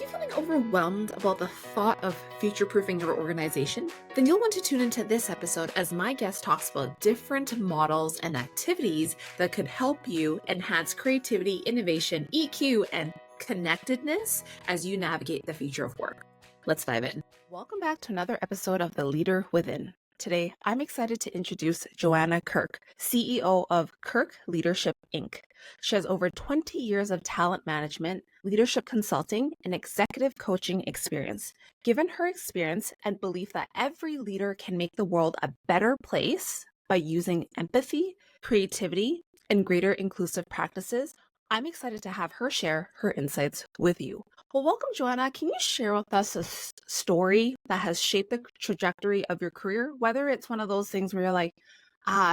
you feeling overwhelmed about the thought of future proofing your organization? Then you'll want to tune into this episode as my guest talks about different models and activities that could help you enhance creativity, innovation, EQ, and connectedness as you navigate the future of work. Let's dive in. Welcome back to another episode of The Leader Within. Today, I'm excited to introduce Joanna Kirke, CEO of Kirke Leadership, Inc. She has over 20 years of talent management, leadership consulting, and executive coaching experience. Given her experience and belief that every leader can make the world a better place by using empathy, creativity, and greater inclusive practices, I'm excited to have her share her insights with you. Well, welcome, Joanna. Can you share with us a story that has shaped the trajectory of your career? Whether it's one of those things where you're like,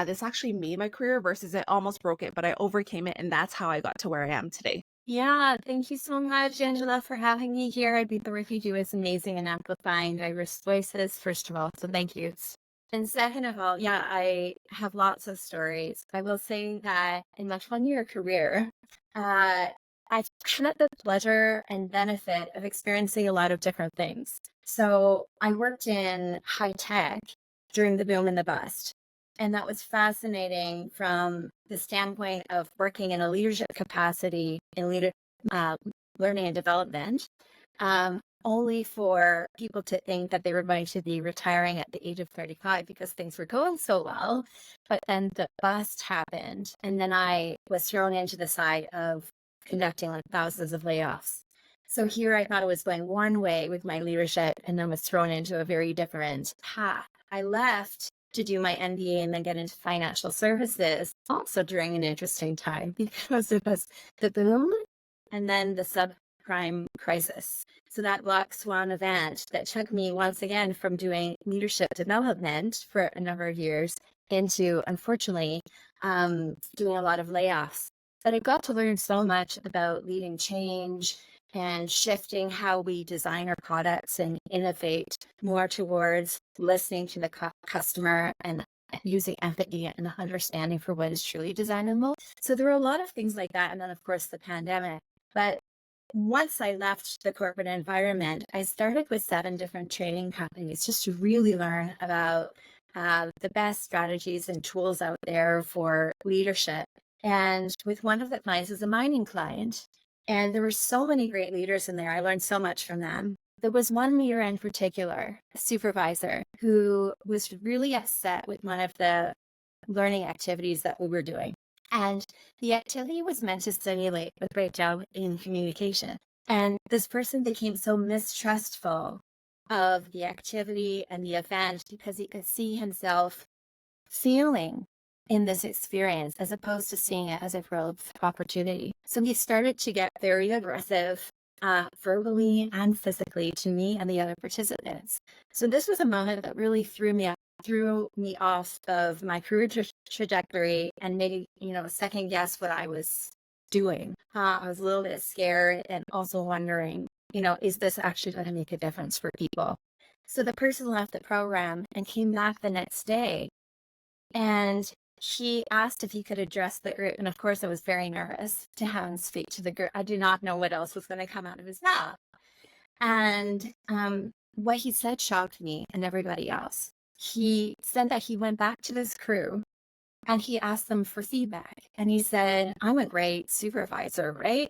this actually made my career versus it almost broke it, but I overcame it. And that's how I got to where I am today. Yeah, thank you so much, Angela, for having me here. I think the work you do is amazing and amplifying diverse voices, first of all. So thank you. And second of all, yeah, I have lots of stories. I will say that in my 20-year career, I've had the pleasure and benefit of experiencing a lot of different things. So I worked in high tech during the boom and the bust. And that was fascinating from the standpoint of working in a leadership capacity in learning and development, only for people to think that they were going to be retiring at the age of 35 because things were going so well. But then the bust happened, and then I was thrown into the side of conducting like thousands of layoffs. So here I thought it was going one way with my leadership, and then was thrown into a very different path. I left to do my MBA and then get into financial services, also during an interesting time because it was the boom and then the subprime crisis. So that black swan event that took me once again from doing leadership development for a number of years into, unfortunately, doing a lot of layoffs. But I got to learn so much about leading change and shifting how we design our products and innovate more towards listening to the customer and using empathy and understanding for what is truly designable. So there were a lot of things like that. And then, of course, the pandemic. But once I left the corporate environment, I started with 7 different training companies just to really learn about the best strategies and tools out there for leadership. And with one of the clients is a mining client. And there were so many great leaders in there. I learned so much from them. There was one leader in particular, a supervisor, who was really upset with one of the learning activities that we were doing. And the activity was meant to stimulate a breakdown in communication. And this person became so mistrustful of the activity and the event because he could see himself feeling in this experience as opposed to seeing it as a growth opportunity. So he started to get very aggressive, verbally and physically, to me and the other participants. So this was a moment that really threw me off of my career trajectory and made me, second guess what I was doing. I was a little bit scared and also wondering, is this actually going to make a difference for people? So the person left the program and came back the next day, and he asked if he could address the group. And of course, I was very nervous to have him speak to the group. I did not know what else was going to come out of his mouth. And what he said shocked me and everybody else. He said that he went back to this crew and he asked them for feedback. And he said, "I'm a great supervisor, right?"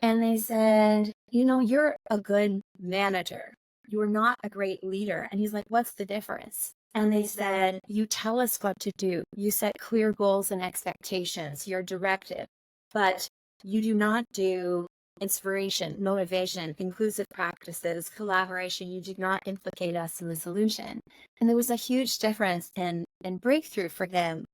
And they said, "You're a good manager. You're not a great leader." And he's like, "What's the difference?" And they said, "You tell us what to do. You set clear goals and expectations. You're directive, but you do not do inspiration, motivation, inclusive practices, collaboration. You do not implicate us in the solution." And there was a huge difference in breakthrough for him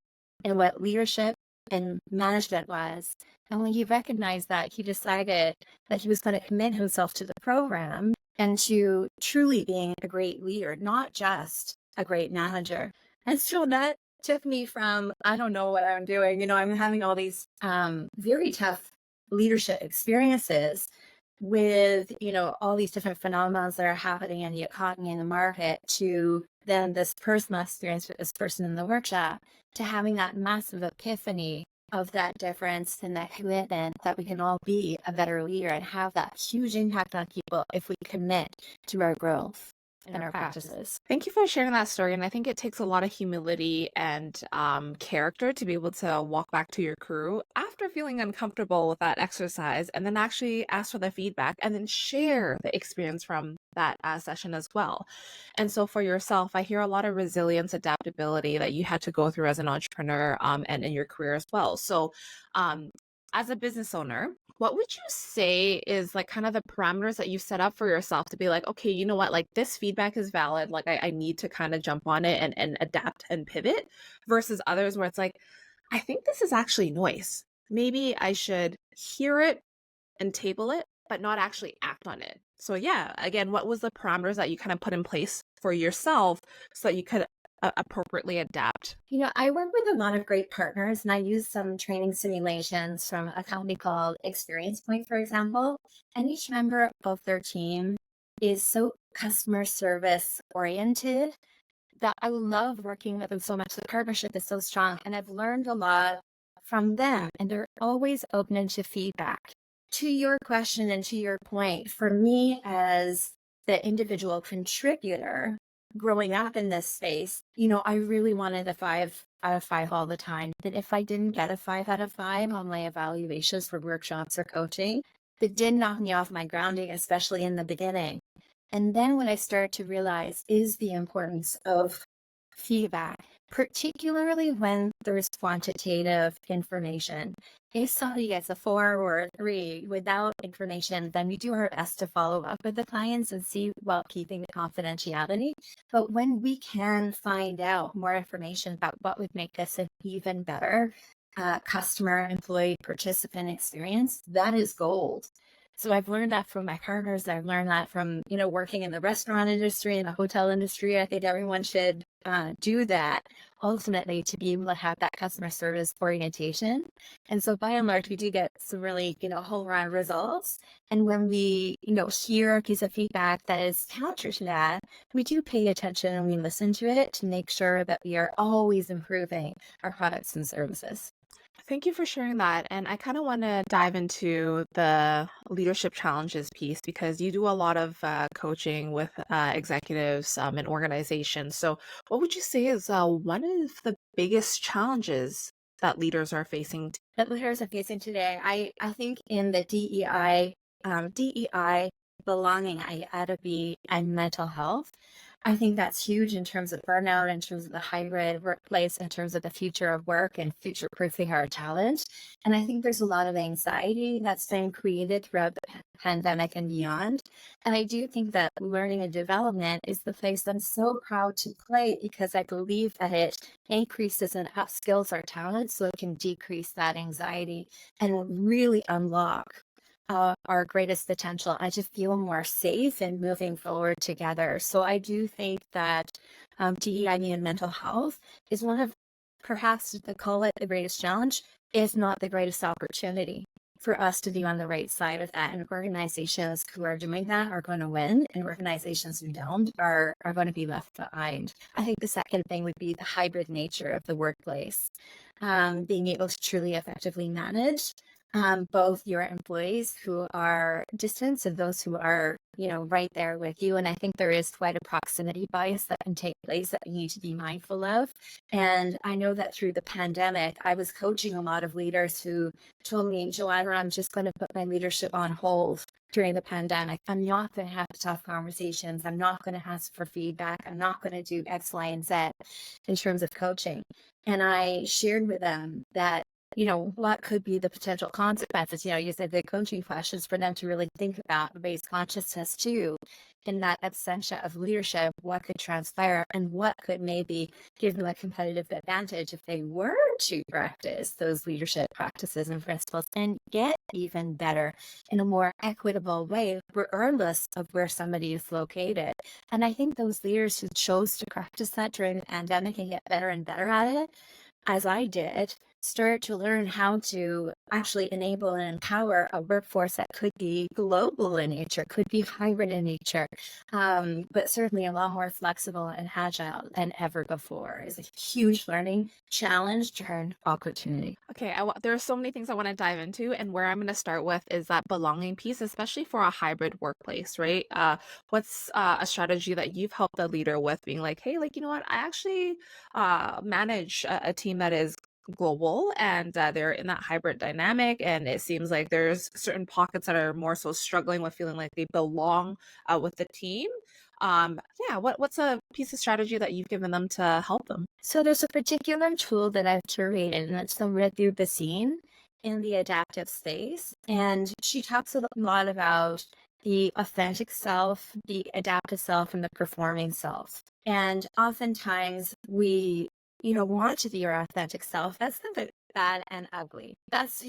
in what leadership and management was. And when he recognized that, he decided that he was going to commit himself to the program and to truly being a great leader, not just a great manager. And so that took me from, I don't know what I'm doing. I'm having all these very tough leadership experiences with, all these different phenomena that are happening in the economy and the market, to then this personal experience with this person in the workshop, to having that massive epiphany of that difference and that commitment that we can all be a better leader and have that huge impact on people if we commit to our growth and our practices. Thank you for sharing that story. And I think it takes a lot of humility and character to be able to walk back to your crew after feeling uncomfortable with that exercise and then actually ask for the feedback and then share the experience from that session as well. And so for yourself, I hear a lot of resilience, adaptability that you had to go through as an entrepreneur and in your career as well. So, um, as a business owner, what would you say is like kind of the parameters that you set up for yourself to be like, okay, you know what, like this feedback is valid. Like I need to kind of jump on it and adapt and pivot versus others where it's like, I think this is actually noise. Maybe I should hear it and table it, but not actually act on it. So yeah, again, what was the parameters that you kind of put in place for yourself so that you could appropriately adapt? I work with a lot of great partners and I use some training simulations from a company called Experience Point, for example. And each member of their team is so customer service oriented that I love working with them so much. The partnership is so strong and I've learned a lot from them and they're always open to feedback. To your question and to your point, for me as the individual contributor growing up in this space, I really wanted a 5 out of 5 all the time. That if I didn't get a 5 out of 5 on my evaluations for workshops or coaching, that did knock me off my grounding, especially in the beginning. And then what I started to realize is the importance of feedback, particularly when there's quantitative information. If somebody gets a 4 or a 3 without information, then we do our best to follow up with the clients and see while keeping the confidentiality. But when we can find out more information about what would make this an even better customer, employee, participant experience, that is gold. So I've learned that from my partners. I've learned that from, working in the restaurant industry and the hotel industry. I think everyone should do that ultimately to be able to have that customer service orientation. And so by and large, we do get some really, whole round results. And when we, hear a piece of feedback that is counter to that, we do pay attention and we listen to it to make sure that we are always improving our products and services. Thank you for sharing that. And I kind of want to dive into the leadership challenges piece because you do a lot of coaching with executives and organizations. So, what would you say is one of the biggest challenges that leaders are facing? That leaders are facing today, I think in the DEI, belonging, IATB, and mental health. I think that's huge in terms of burnout, in terms of the hybrid workplace, in terms of the future of work and future proofing our talent. And I think there's a lot of anxiety that's been created throughout the pandemic and beyond. And I do think that learning and development is the place I'm so proud to play because I believe that it increases and upskills our talent so it can decrease that anxiety and really unlock our greatest potential and to feel more safe and moving forward together. So I do think that DEI and mental health is one of perhaps to call it the greatest challenge, if not the greatest opportunity for us to be on the right side of that. And organizations who are doing that are going to win, and organizations who don't are going to be left behind. I think the second thing would be the hybrid nature of the workplace, being able to truly effectively manage both your employees who are distant and those who are, right there with you. And I think there is quite a proximity bias that can take place that we need to be mindful of. And I know that through the pandemic, I was coaching a lot of leaders who told me, Joanna, I'm just going to put my leadership on hold during the pandemic. I'm not going to have tough conversations. I'm not going to ask for feedback. I'm not going to do X, Y, and Z in terms of coaching. And I shared with them that what could be the potential consequences? You said the coaching questions for them to really think about, raise consciousness too, in that absentia of leadership, what could transpire and what could maybe give them a competitive advantage if they were to practice those leadership practices and principles and get even better in a more equitable way, regardless of where somebody is located. And I think those leaders who chose to practice that during the pandemic and get better and better at it, as I did, start to learn how to actually enable and empower a workforce that could be global in nature, could be hybrid in nature, but certainly a lot more flexible and agile than ever before. Is a huge learning challenge turned opportunity. Okay, there are so many things I want to dive into, and where I'm going to start with is that belonging piece, especially for a hybrid workplace, right? What's a strategy that you've helped a leader with, being like, hey, like, you know what, I actually manage a team that is global, and they're in that hybrid dynamic, and it seems like there's certain pockets that are more so struggling with feeling like they belong with the team. Yeah, what's a piece of strategy that you've given them to help them? So there's a particular tool that I've curated, and it's the Ritu Basine in the adaptive space. And she talks a lot about the authentic self, the adaptive self, and the performing self. And oftentimes we, want to be your authentic self. That's the bad and ugly. That's,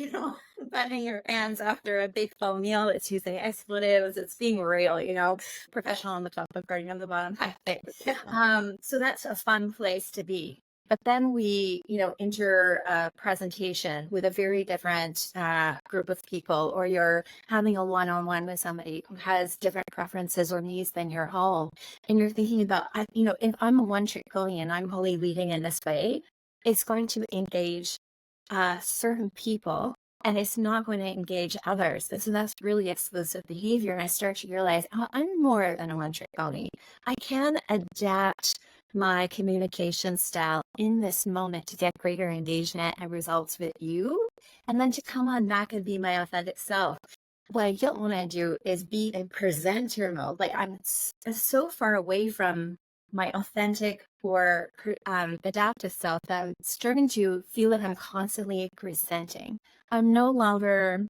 butting your hands after a big full meal. It's using expletives. It's being real, professional on the top, but guarding on the bottom. So that's a fun place to be. But then we, enter a presentation with a very different group of people, or you're having a one-on-one with somebody who has different preferences or needs than your own. And you're thinking about, if I'm a one-trick pony and I'm only leading in this way, it's going to engage certain people and it's not going to engage others. And so that's really explosive behavior. And I start to realize, oh, I'm more than a one-trick pony. I can adapt my communication style in this moment to get greater engagement and results with you, and then to come on back and be my authentic self. What I don't want to do is be in presenter mode. Like I'm so far away from my authentic or adaptive self that I'm starting to feel that I'm constantly presenting. I'm no longer,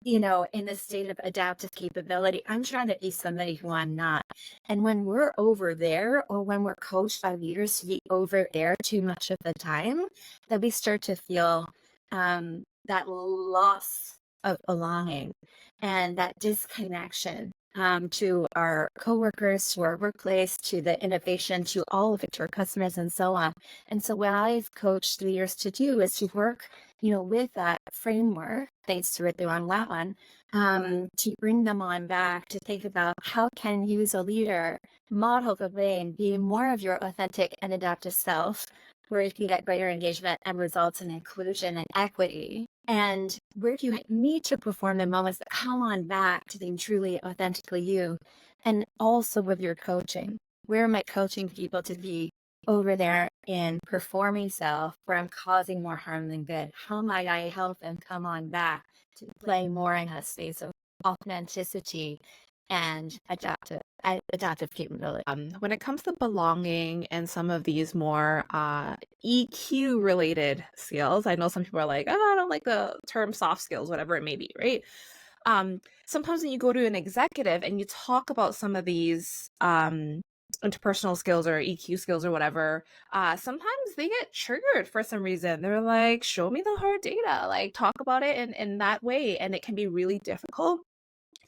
in the state of adaptive capability. I'm trying to be somebody who I'm not. And when we're over there, or when we're coached by leaders to be over there too much of the time, that we start to feel that loss of belonging and that disconnection to our coworkers, to our workplace, to the innovation, to all of it, to our customers, and so on. And so what I've coached leaders to do is to work, with that framework, thanks to Ritu on that one, to bring them on back to think about how can you as a leader model the way and be more of your authentic and adaptive self, where you can get greater engagement and results in inclusion and equity. And where do you need to perform the moments that come on back to being truly authentically you? And also with your coaching, where am I coaching people to be over there in performing self, where I'm causing more harm than good? How might I help them come on back to play more in a space of authenticity and adaptive capability? When it comes to belonging and some of these more EQ related skills, I know some people are like, oh, I don't like the term soft skills, whatever it may be, right? Sometimes when you go to an executive and you talk about some of these interpersonal skills or EQ skills or whatever, sometimes they get triggered for some reason. They're like, show me the hard data, like talk about it in that way. And it can be really difficult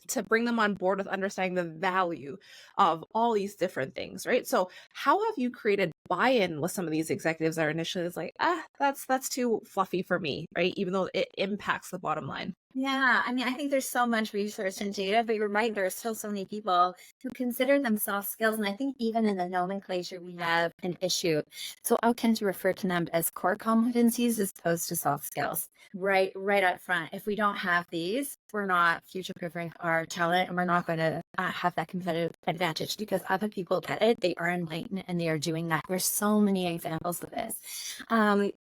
to bring them on board with understanding the value of all these different things, right? So how have you created buy-in with some of these executives that are initially it's like, that's too fluffy for me, right? Even though it impacts the bottom line. Yeah, I mean, I think there's so much research and data, but you're right, there are still so many people who consider them soft skills. And I think even in the nomenclature, we have an issue. So I tend to refer to them as core competencies as opposed to soft skills, right up front. If we don't have these, we're not future-proofing our talent, and we're not going to have that competitive advantage because other people get it. They are enlightened and they are doing that. There's so many examples of this.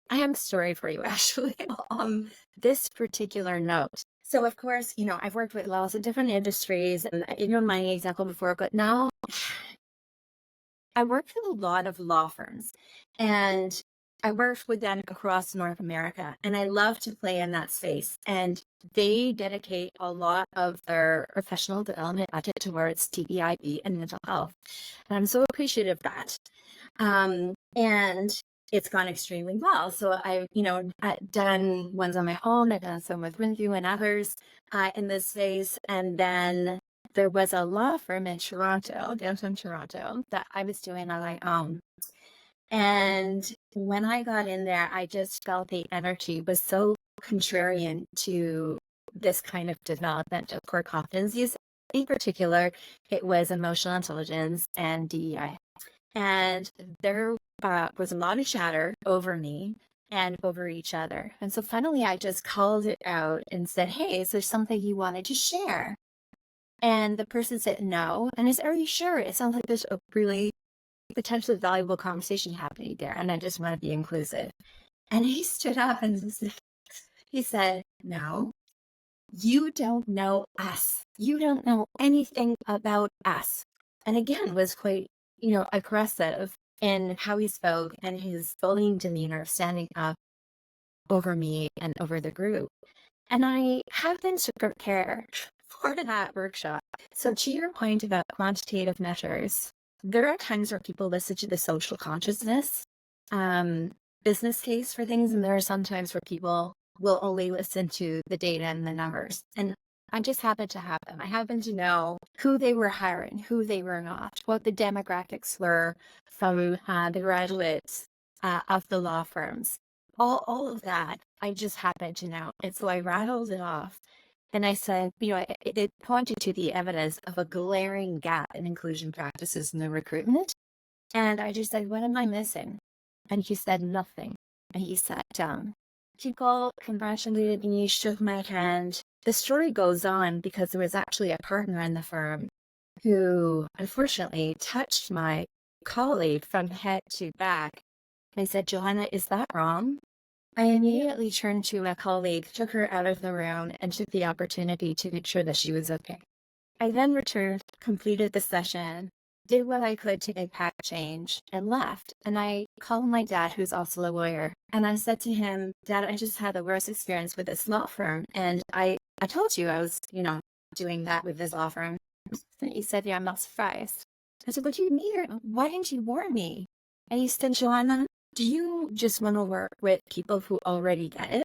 I have a story for you actually on this particular note. So of course, I've worked with lots of different industries, and my example before, but now I work with a lot of law firms, and I worked with them across North America, and I love to play in that space. And they dedicate a lot of their professional development budget towards TBIB and mental health. And I'm so appreciative of that. And it's gone extremely well. So I've done ones on my own. I've done some with Winview and others in this space. And then there was a law firm in Toronto, downtown Toronto, that I was doing on my own. And when I got in there, I just felt the energy was so contrarian to this kind of development of core competencies. In particular, it was emotional intelligence and DEI. And there was a lot of chatter over me and over each other. And so finally, I just called it out and said, hey, is there something you wanted to share? And the person said no. And I said, are you sure? It sounds like there's a really potentially valuable conversation happening there. And I just want to be inclusive. And he stood up and he said, no, you don't know us. You don't know anything about us. And again, was quite, aggressive in how he spoke and his bullying demeanor of standing up over me and over the group. And I have been to prepare for that workshop. So to your point about quantitative measures, there are times where people listen to the social consciousness business case for things, and there are some times where people will only listen to the data and the numbers. And I just happen to have them. I happen to know who they were hiring, who they were not, what the demographics were from the graduates of the law firms. All of that, I just happen to know. And so I rattled it off. And I said, it pointed to the evidence of a glaring gap in inclusion practices in the recruitment. And I just said, what am I missing? And he said nothing. And he sat down. People congratulated me, shook my hand. The story goes on because there was actually a partner in the firm who unfortunately touched my colleague from head to back. I said, Joanna, is that wrong? I immediately turned to my colleague, took her out of the room, and took the opportunity to make sure that she was okay. I then returned, completed the session, did what I could to impact change, and left. And I called my dad, who's also a lawyer, and I said to him, Dad, I just had the worst experience with this law firm. And I told you I was, doing that with this law firm. And he said, yeah, I'm not surprised. I said, what do you mean? Why didn't you warn me? And he said, Joanna, do you just want to work with people who already get it?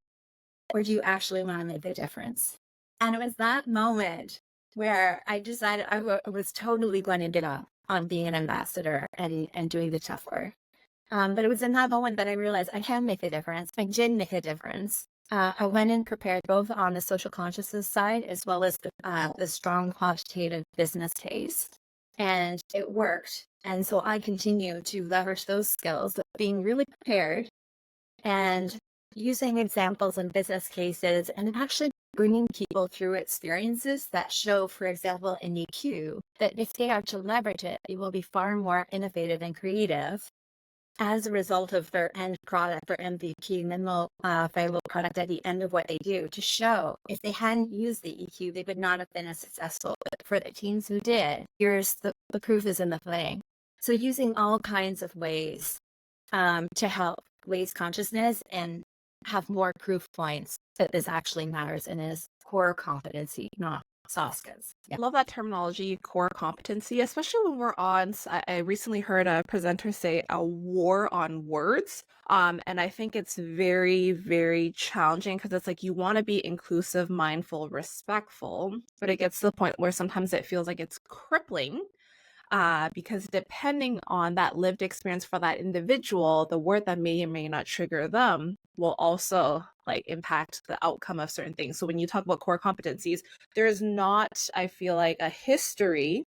Or do you actually want to make the difference? And it was that moment where I decided I was totally going to give up on being an ambassador and doing the tough work. But it was in that moment that I realized I can make a difference. I did make a difference. I went in prepared both on the social consciousness side as well as the strong quantitative business case. And it worked. And so I continue to leverage those skills of being really prepared and using examples and business cases and actually bringing people through experiences that show, for example, in EQ, that if they are to leverage it, they will be far more innovative and creative as a result of their end product or MVP, minimal viable product at the end of what they do, to show if they hadn't used the EQ, they would not have been as successful. But for the teams who did, here's the proof is in the pudding. So using all kinds of ways to help raise consciousness and have more proof points that this actually matters and is core competency, not soft skills. I love that terminology, core competency, especially when we're on. I recently heard a presenter say a war on words. And I think it's very, very challenging because it's like you want to be inclusive, mindful, respectful, but it gets to the point where sometimes it feels like it's crippling. Because depending on that lived experience for that individual, the word that may or may not trigger them will also like impact the outcome of certain things. So when you talk about core competencies, there is not, I feel like, a history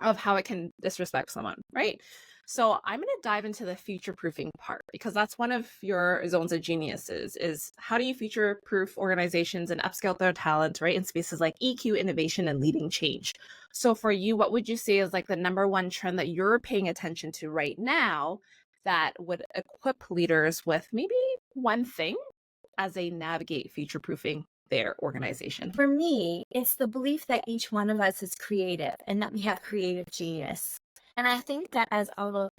of how it can disrespect someone, right? So I'm going to dive into the future proofing part because that's one of your zones of geniuses is how do you future proof organizations and upscale their talent, right? In spaces like EQ, innovation, and leading change. So for you, what would you say is like the number one trend that you're paying attention to right now that would equip leaders with maybe one thing as they navigate future proofing their organization? For me, it's the belief that each one of us is creative and that we have creative genius. And I think that as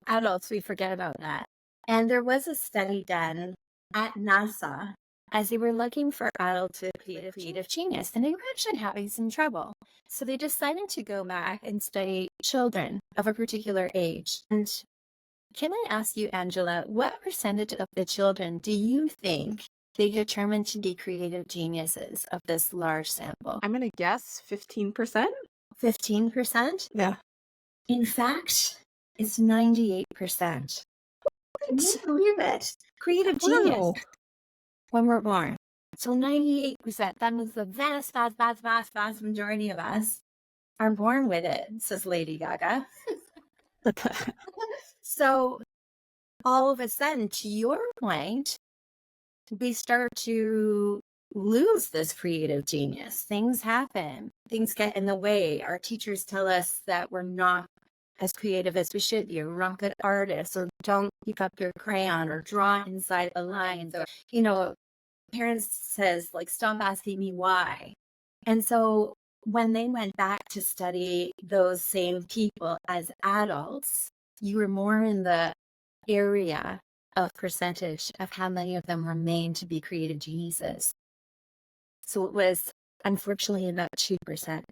adults, we forget about that. And there was a study done at NASA as they were looking for adults with creative genius, and they were actually having some trouble. So they decided to go back and study children of a particular age. And can I ask you, Angela, what percentage of the children do you think they determined to be creative geniuses of this large sample? I'm going to guess 15%. 15%? Yeah. In fact, it's 98%. Can you believe it? Creative genius. Wow. When we're born. So 98%, that means the vast majority of us are born with it, says Lady Gaga. So all of a sudden, to your point, we start to lose this creative genius. Things happen, things get in the way. Our teachers tell us that we're not as creative as we should be, or we're not good artists, or don't pick up your crayon or draw inside the lines, or, parents says, like, stop asking me why. And so when they went back to study those same people as adults, you were more in the area of percentage of how many of them remained to be creative geniuses. So it was unfortunately about 2%.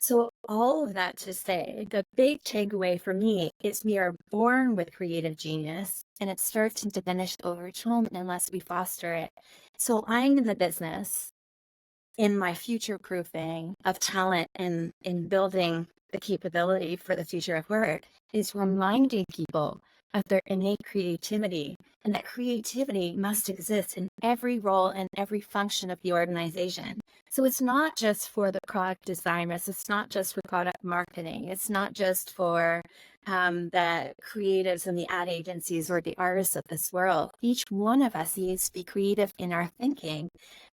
So all of that to say, the big takeaway for me is we are born with creative genius, and it starts to diminish over time unless we foster it. So I'm in the business, in my future proofing of talent and in building the capability for the future of work, is reminding people of their innate creativity, and that creativity must exist in every role and every function of the organization. So it's not just for the product designers, it's not just for product marketing, it's not just for the creatives and the ad agencies or the artists of this world. Each one of us needs to be creative in our thinking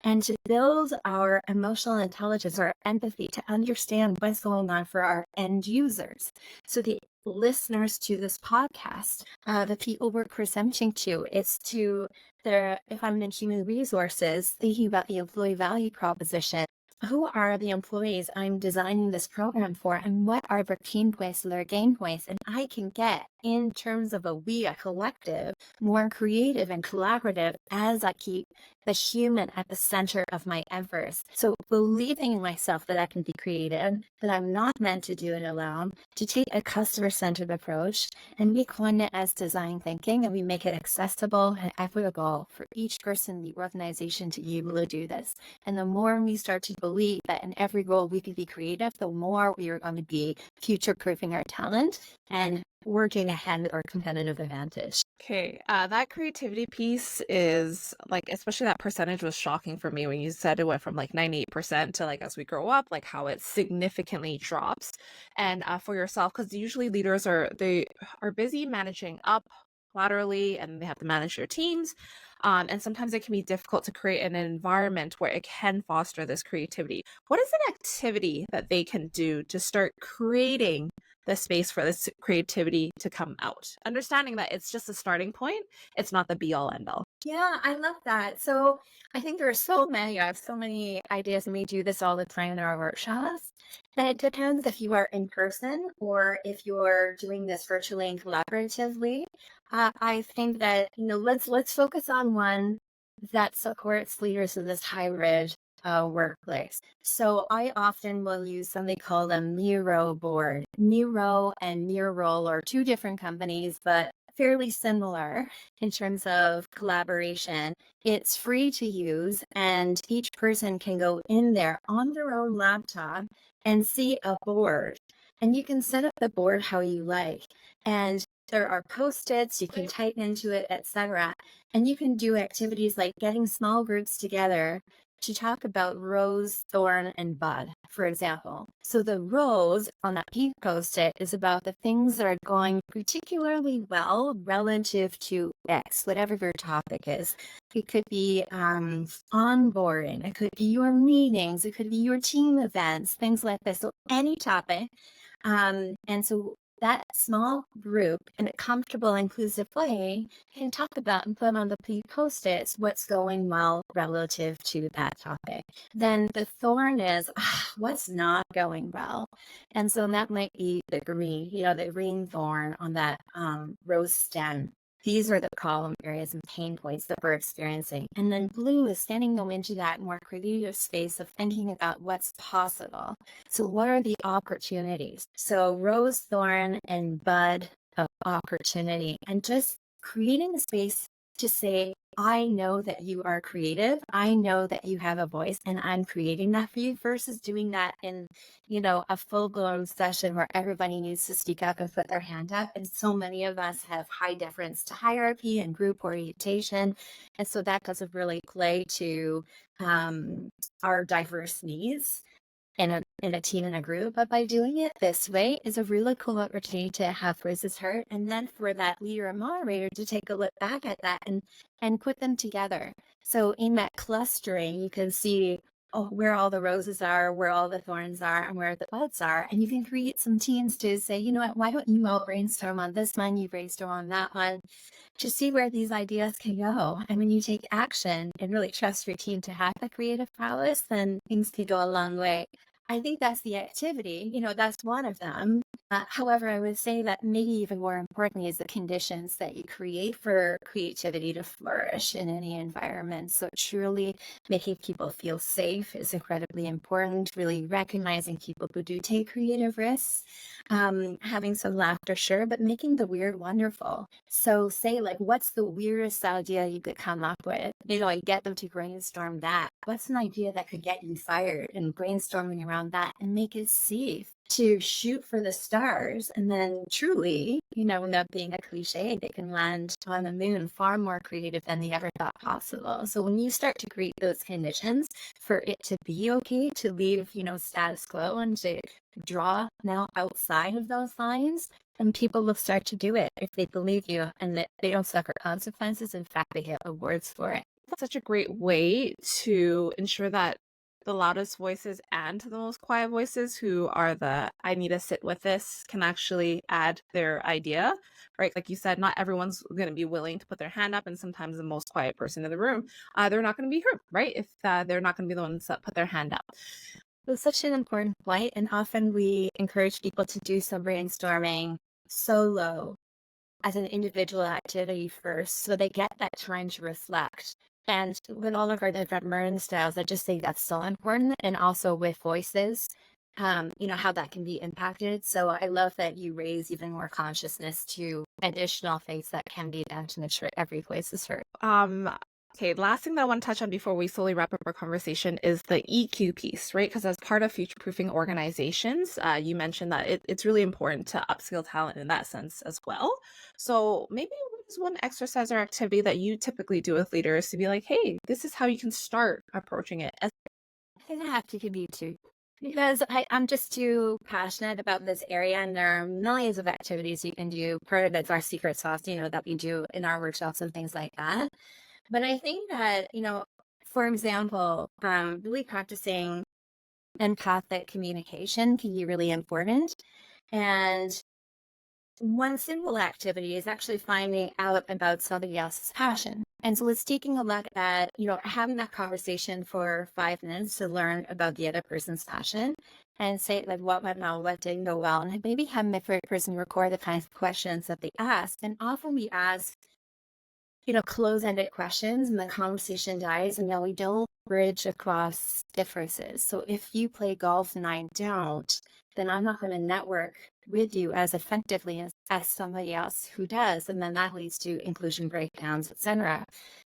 and to build our emotional intelligence or empathy to understand what's going on for our end users. So the listeners to this podcast, the people we're presenting to, it's to if I'm in human resources, thinking about the employee value proposition. Who are the employees I'm designing this program for, and what are their pain points and their gain points? And I can get, in terms of a collective, more creative and collaborative as I keep the human at the center of my efforts. So believing in myself that I can be creative, that I'm not meant to do it alone, to take a customer-centered approach, and we coin it as design thinking, and we make it accessible and equitable for each person in the organization to be able to do this. And the more we start to believe that in every role we can be creative, the more we are going to be future-proofing our talent and working ahead with our competitive advantage. Okay, that creativity piece is like, especially that percentage was shocking for me when you said it went from like 98% to like as we grow up, like how it significantly drops. And for yourself, because usually leaders they are busy managing up laterally and they have to manage their teams. And sometimes it can be difficult to create an environment where it can foster this creativity. What is an activity that they can do to start creating the space for this creativity to come out? Understanding that it's just a starting point, it's not the be all end all. Yeah, I love that. So I think there are so many, I have so many ideas, and we do this all the time in our workshops. And it depends if you are in person or if you're doing this virtually and collaboratively. I think that, let's focus on one that supports leaders in this hybrid workplace. So I often will use something called a Miro board. Miro and Mural are two different companies, but fairly similar in terms of collaboration. It's free to use, and each person can go in there on their own laptop and see a board. And you can set up the board how you like. And there are post-its, you can type into it, etc. And you can do activities like getting small groups together to talk about rose, thorn, and bud, for example. So the rose on that pink post-it is about the things that are going particularly well relative to X, whatever your topic is. It could be onboarding, it could be your meetings, it could be your team events, things like this. So any topic. And so that small group in a comfortable, inclusive way can talk about and put on the post-its what's going well relative to that topic. Then the thorn is what's not going well. And so that might be the green thorn on that rose stem. These are the problem areas and pain points that we're experiencing. And then blue is standing them into that more creative space of thinking about what's possible. So what are the opportunities? So rose, thorn, and bud of opportunity, and just creating a space to say, I know that you are creative. I know that you have a voice and I'm creating that for you versus doing that in, a full blown session where everybody needs to speak up and put their hand up. And so many of us have high deference to hierarchy and group orientation. And so that doesn't really play to um, our diverse needs in a team, in a group. But by doing it this way is a really cool opportunity to have voices heard, and then for that leader or moderator to take a look back at that and put them together. So in that clustering, you can see, oh, where all the roses are, where all the thorns are, and where the buds are. And you can create some teams to say, you know what, why don't you all brainstorm on this one, you brainstorm on that one, to see where these ideas can go. And when you take action and really trust your team to have the creative prowess, then things can go a long way. I think that's the activity, that's one of them. However, I would say that maybe even more importantly is the conditions that you create for creativity to flourish in any environment. So truly making people feel safe is incredibly important, really recognizing people who do take creative risks, having some laughter, sure, but making the weird wonderful. So say like, what's the weirdest idea you could come up with? I get them to brainstorm that. What's an idea that could get you fired, and brainstorming around that and make it safe to shoot for the stars. And then truly, not being a cliche, they can land on the moon far more creative than they ever thought possible. So when you start to create those conditions for it to be okay to leave, status quo and to draw now outside of those lines, and people will start to do it if they believe you and that they don't suffer consequences. In fact, they get awards for it. That's such a great way to ensure that the loudest voices and the most quiet voices, who are the I need to sit with this, can actually add their idea, right? Like you said, not everyone's going to be willing to put their hand up, and sometimes the most quiet person in the room, they're not going to be heard, right? If they're not going to be the ones that put their hand up. It's such an important point, and often we encourage people to do some brainstorming solo as an individual activity first, so they get that time to reflect. And with all of our different learning styles, I just think that's so important. And also with voices, how that can be impacted. So I love that you raise even more consciousness to additional things that can be done to make sure every voice is heard. Okay, last thing that I want to touch on before we slowly wrap up our conversation is the EQ piece, right? Because as part of future-proofing organizations, you mentioned that it's really important to upskill talent in that sense as well. So maybe what is one exercise or activity that you typically do with leaders to be like, hey, this is how you can start approaching it? I think I have to give you two, because I'm just too passionate about this area, and there are millions of activities you can do. Part of it's our secret sauce, that we do in our workshops and things like that. But I think that, for example, really practicing empathic communication can be really important. And one simple activity is actually finding out about somebody else's passion. And so it's taking a look at, having that conversation for 5 minutes to learn about the other person's passion and say, like, what went well, what didn't go well. And maybe have my first person record the kinds of questions that they ask. And often we ask, close-ended questions, and the conversation dies, and now we don't bridge across differences. So if you play golf and I don't, then I'm not going to network with you as effectively as somebody else who does. And then that leads to inclusion breakdowns, etc.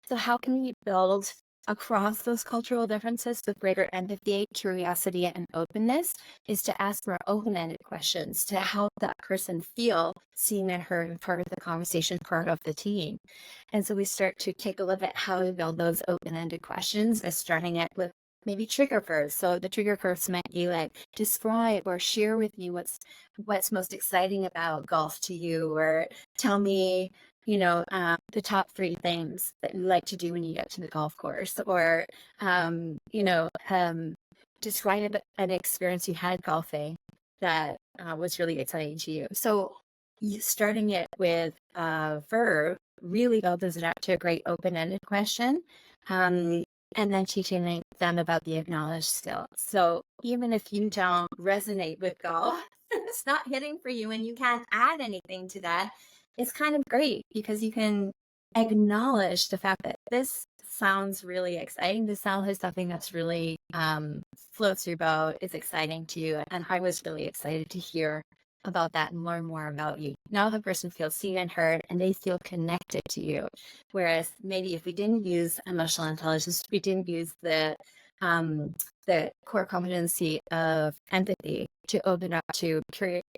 So how can we build across those cultural differences with greater empathy, curiosity, and openness is to ask more open-ended questions to help that person feel seen and heard, part of the conversation, part of the team. And so we start to take a look at how to build those open-ended questions by starting it with maybe trigger first. So the trigger first might be like, describe or share with me what's most exciting about golf to you, or tell me, the top 3 things that you like to do when you get to the golf course, or, describe an experience you had golfing that was really exciting to you. So starting it with a verb really builds it up to a great open-ended question. And then teaching them about the acknowledged skill. So even if you don't resonate with golf, it's not hitting for you and you can't add anything to that, it's kind of great because you can acknowledge the fact that this sounds really exciting. This sounds like something that's really floats your boat, is exciting to you. And I was really excited to hear about that and learn more about you. Now the person feels seen and heard and they feel connected to you. Whereas maybe if we didn't use emotional intelligence, we didn't use the core competency of empathy to open up to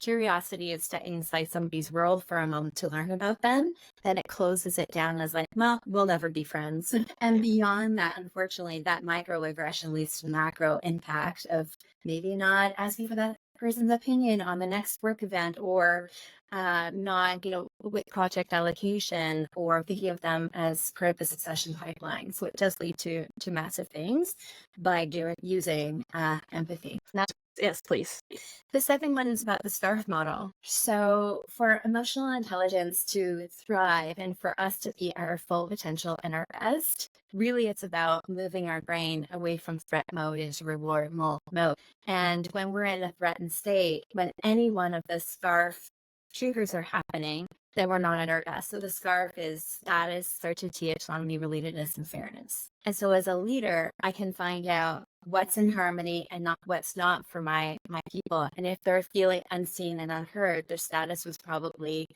curiosity and stepping inside somebody's world for a moment to learn about them, then it closes it down as like, well, we'll never be friends. And beyond that, unfortunately, that microaggression leads to macro impact of maybe not asking for that person's opinion on the next work event, or not, with project allocation, or thinking of them as part of the succession pipeline. So it does lead to massive things by using empathy. Now, Yes, please. the second one is about the SCARF model. So for emotional intelligence to thrive and for us to be our full potential and our best, really it's about moving our brain away from threat mode into reward mode. And when we're in a threatened state, when any one of the SCARF triggers are happening, then we're not at our best. So the SCARF is status, certainty, autonomy, relatedness, and fairness. And so as a leader, I can find out what's in harmony and not what's not for my people. And if they're feeling unseen and unheard, their status was probably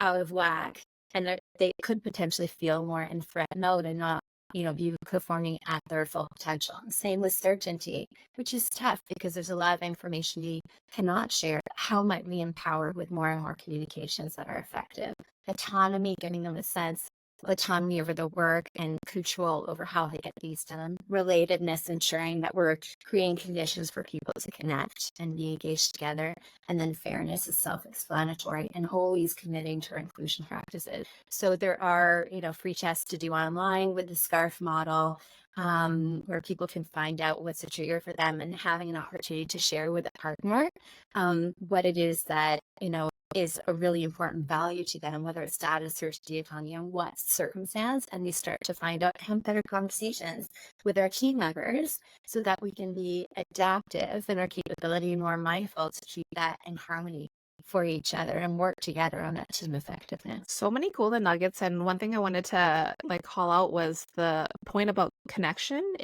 out of whack, and they could potentially feel more in threat mode and not be performing at their full potential. Same with certainty, which is tough because there's a lot of information we cannot share. How might we empower with more and more communications that are effective? Autonomy, giving them a sense autonomy over the work and control over how they get these done. Relatedness, ensuring that we're creating conditions for people to connect and be engaged together. And then fairness is self-explanatory and always committing to our inclusion practices. So there are, free tests to do online with the SCARF model, where people can find out what's a trigger for them and having an opportunity to share with a partner what it is that, is a really important value to them, whether it's status or autonomy, and what circumstance, and we start to find out, have better conversations with our team members so that we can be adaptive in our capability and more mindful to keep that in harmony for each other and work together on that team effectiveness. So many golden nuggets. And one thing I wanted to call out was the point about connection.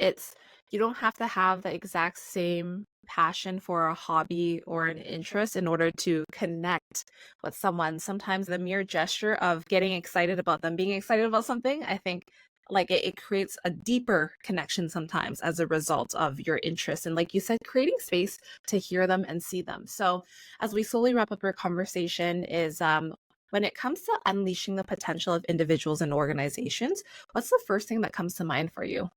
You don't have to have the exact same passion for a hobby or an interest in order to connect with someone. Sometimes the mere gesture of getting excited about them, being excited about something, I think it creates a deeper connection sometimes as a result of your interest. And like you said, creating space to hear them and see them. So as we slowly wrap up our conversation is, when it comes to unleashing the potential of individuals and organizations, what's the first thing that comes to mind for you?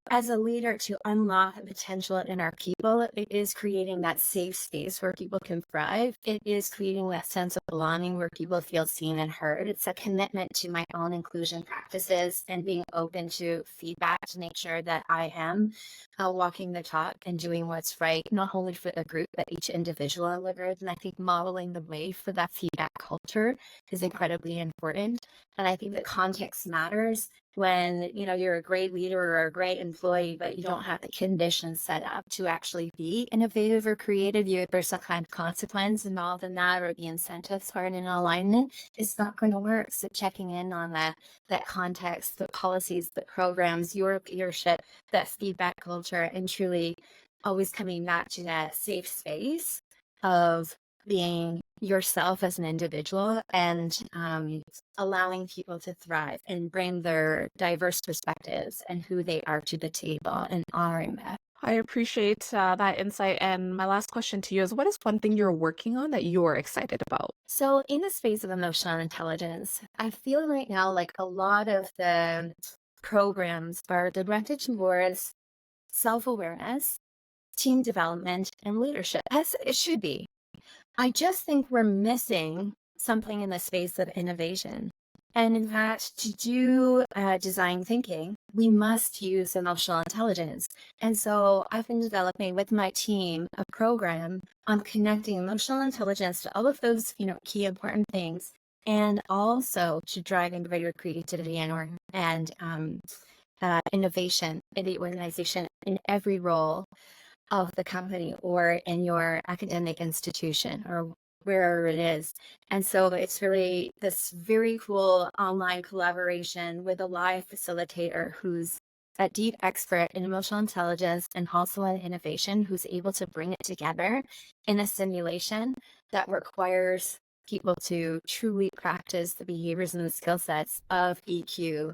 As a leader, to unlock the potential in our people, it is creating that safe space where people can thrive. It is creating that sense of belonging where people feel seen and heard. It's a commitment to my own inclusion practices and being open to feedback to make sure that I am walking the talk and doing what's right, not only for the group, but each individual I live with. And I think modeling the way for that feedback culture is incredibly important. And I think the context matters. When you're a great leader or a great employee, but you don't have the conditions set up to actually be innovative or creative, there's some kind of consequence involved in that, or the incentives aren't in alignment, it's not going to work. So checking in on that context, the policies, the programs, your leadership, that feedback culture, and truly always coming back to that safe space of being yourself as an individual and allowing people to thrive and bring their diverse perspectives and who they are to the table and honoring that. I appreciate that insight. And my last question to you is, what is one thing you're working on that you're excited about? So in the space of emotional intelligence, I feel right now like a lot of the programs are directed towards self-awareness, team development, and leadership, as it should be. I just think we're missing something in the space of innovation. And in fact, to do design thinking, we must use emotional intelligence. And so I've been developing with my team a program on connecting emotional intelligence to all of those, key important things, and also to driving greater creativity and innovation in the organization in every role of the company or in your academic institution or wherever it is. And so it's really this very cool online collaboration with a live facilitator who's a deep expert in emotional intelligence and also in innovation, who's able to bring it together in a simulation that requires people to truly practice the behaviors and the skill sets of EQ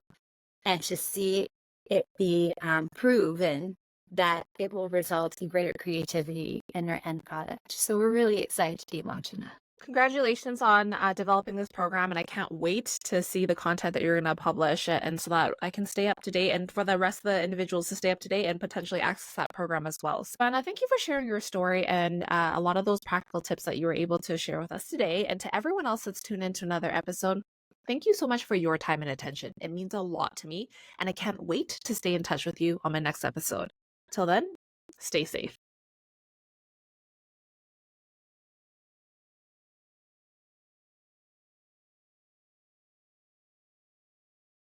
and to see it be proven that it will result in greater creativity in our end product. So we're really excited to be launching that. Congratulations on developing this program, and I can't wait to see the content that you're going to publish, and so that I can stay up to date, and for the rest of the individuals to stay up to date and potentially access that program as well. So, Anna, thank you for sharing your story and a lot of those practical tips that you were able to share with us today. And to everyone else that's tuned into another episode, thank you so much for your time and attention. It means a lot to me, and I can't wait to stay in touch with you on my next episode. Till then, stay safe.